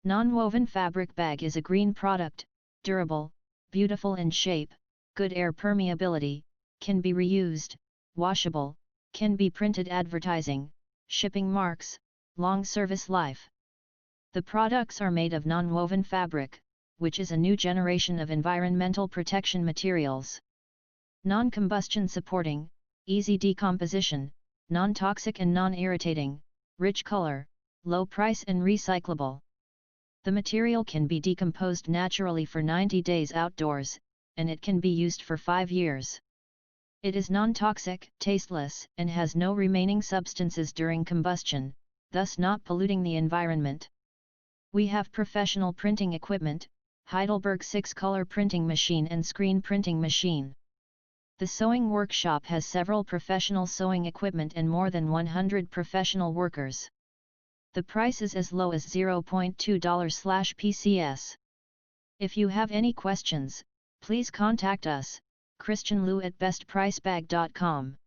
Non-woven fabric bag is a green product, durable, beautiful in shape, good air permeability, can be reused, washable, can be printed advertising, shipping marks, long service life. The products are made of non-woven fabric, which is a new generation of environmental protection materials. Non-combustion supporting, easy decomposition, non-toxic and non-irritating, rich color, low price and recyclable. The material can be decomposed naturally for 90 days outdoors, and it can be used for 5 years. It is non-toxic, tasteless, and has no remaining substances during combustion, thus not polluting the environment. We have professional printing equipment, Heidelberg 6-color printing machine and screen printing machine. The sewing workshop has several professional sewing equipment and more than 100 professional workers. The price is as low as $0.2/PCS. If you have any questions, please contact us, christineliu@bestpricebag.com.